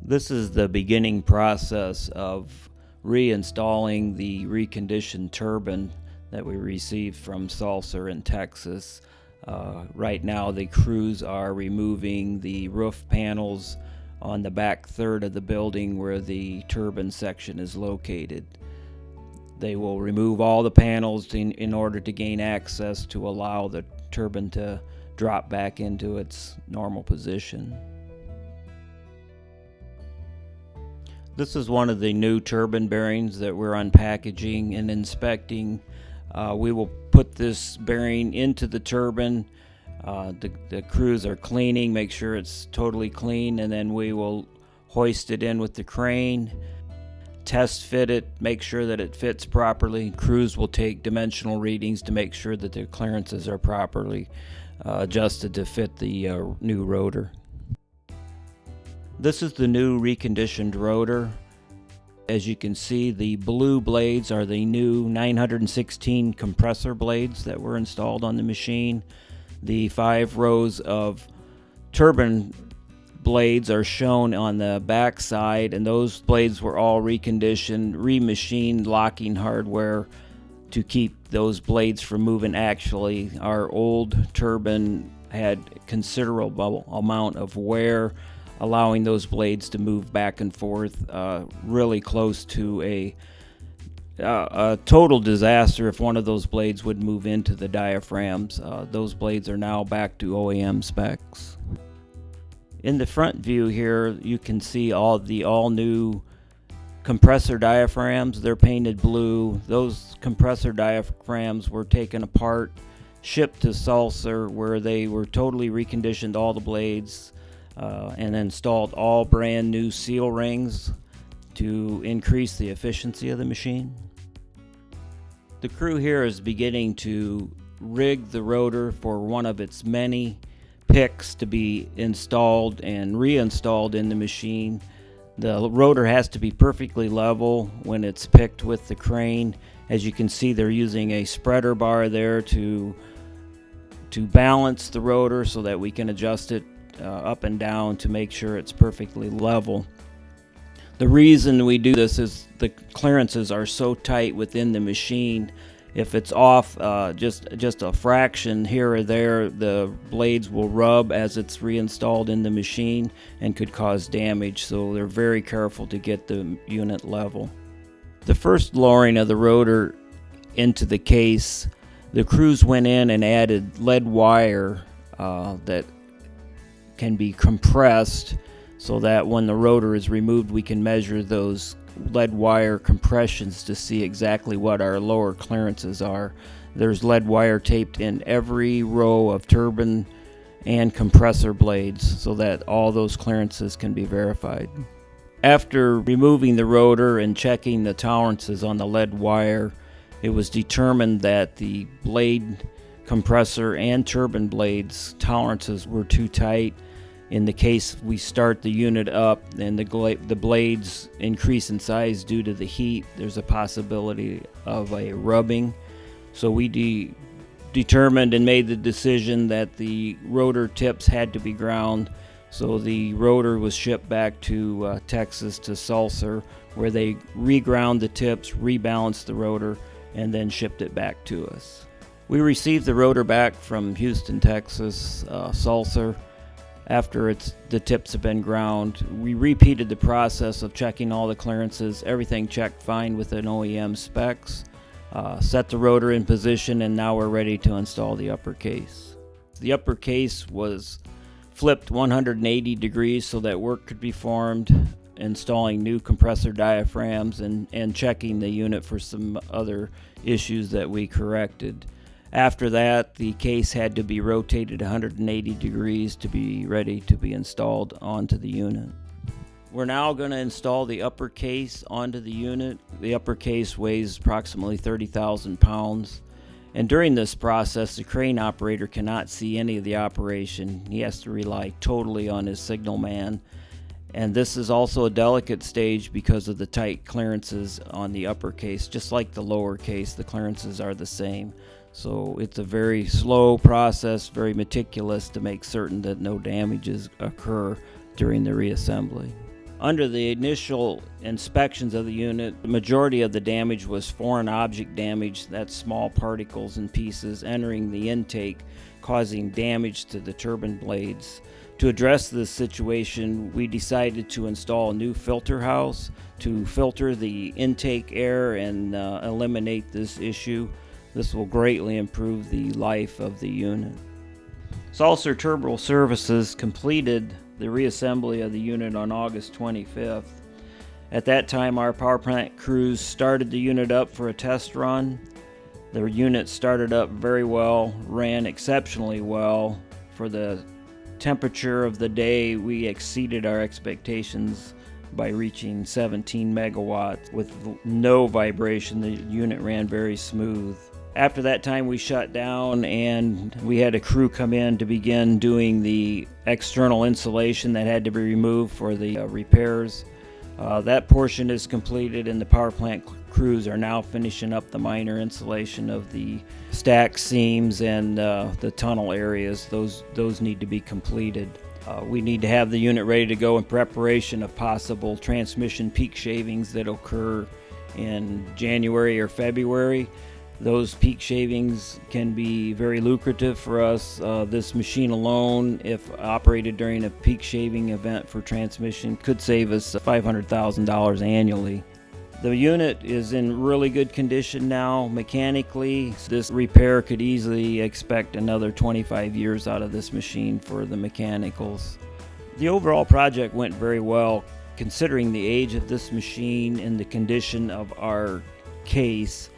This is the beginning process of reinstalling the reconditioned turbine that we received from Sulzer in Texas. Right now the crews are removing the roof panels on the back third of the building where the turbine section is located. They will remove all the panels in order to gain access to allow the turbine to drop back into its normal position. This is one of the new turbine bearings that we're unpackaging and inspecting. We will put this bearing into the turbine. The crews are cleaning, make sure it's totally clean, and then we will hoist it in with the crane, test fit it, make sure that it fits properly. Crews will take dimensional readings to make sure that the clearances are properly adjusted to fit the new rotor. This is the new reconditioned rotor. As you can see, the blue blades are the new 916 compressor blades that were installed on the machine. The 5 rows of turbine blades are shown on the back side, and those blades were all reconditioned, remachined locking hardware to keep those blades from moving. Actually, our old turbine had considerable amount of wear, allowing those blades to move back and forth, really close to a total disaster if one of those blades would move into the diaphragms. Those blades are now back to OEM specs. In the front view here, you can see all the all-new compressor diaphragms. They're painted blue. Those compressor diaphragms were taken apart, shipped to Sulzer, where they were totally reconditioned, all the blades, and installed all brand new seal rings to increase the efficiency of the machine. The crew here is beginning to rig the rotor for one of its many picks to be installed and reinstalled in the machine. The rotor has to be perfectly level when it's picked with the crane. As you can see, they're using a spreader bar there to balance the rotor so that we can adjust it up and down to make sure it's perfectly level. The reason we do this is the clearances are so tight within the machine. If it's off just a fraction here or there, the blades will rub as it's reinstalled in the machine and could cause damage, so they're very careful to get the unit level. The first lowering of the rotor into the case, the crews went in and added lead wire that can be compressed so that when the rotor is removed, we can measure those lead wire compressions to see exactly what our lower clearances are. There's lead wire taped in every row of turbine and compressor blades so that all those clearances can be verified. After removing the rotor and checking the tolerances on the lead wire, it was determined that the blade compressor and turbine blades tolerances were too tight. In the case we start the unit up and the blades increase in size due to the heat, there's a possibility of a rubbing. So we determined and made the decision that the rotor tips had to be ground. So the rotor was shipped back to Texas to Sulzer, where they reground the tips, rebalanced the rotor, and then shipped it back to us. We received the rotor back from Houston, Texas, Sulzer. After the tips have been ground, we repeated the process of checking all the clearances. Everything checked fine within OEM specs. Set the rotor in position, and now we're ready to install the upper case. The upper case was flipped 180 degrees so that work could be formed, installing new compressor diaphragms and checking the unit for some other issues that we corrected. After that, the case had to be rotated 180 degrees to be ready to be installed onto the unit. We're now going to install the upper case onto the unit. The upper case weighs approximately 30,000 pounds. And during this process, the crane operator cannot see any of the operation. He has to rely totally on his signal man. And this is also a delicate stage because of the tight clearances on the upper case. Just like the lower case, the clearances are the same. So it's a very slow process, very meticulous to make certain that no damages occur during the reassembly. Under the initial inspections of the unit, the majority of the damage was foreign object damage. That's small particles and pieces entering the intake, causing damage to the turbine blades. To address this situation, we decided to install a new filter house to filter the intake air and eliminate this issue. This will greatly improve the life of the unit. Sulzer Turbo Services completed the reassembly of the unit on August 25th. At that time, our power plant crews started the unit up for a test run. The unit started up very well, ran exceptionally well. For the temperature of the day, we exceeded our expectations by reaching 17 megawatts. With no vibration, the unit ran very smooth. After that time, we shut down and we had a crew come in to begin doing the external insulation that had to be removed for the repairs. That portion is completed, and the power plant crews are now finishing up the minor insulation of the stack seams and the tunnel areas. Those need to be completed. We need to have the unit ready to go in preparation of possible transmission peak shavings that occur in January or February. Those peak shavings can be very lucrative for us. This machine alone, if operated during a peak shaving event for transmission, could save us $500,000 annually. The unit is in really good condition now mechanically. This repair could easily expect another 25 years out of this machine for the mechanicals. The overall project went very well considering the age of this machine and the condition of our case.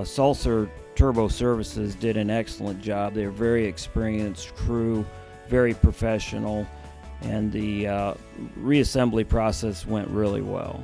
Sulzer Turbo Services did an excellent job. They're a very experienced crew, very professional, and the reassembly process went really well.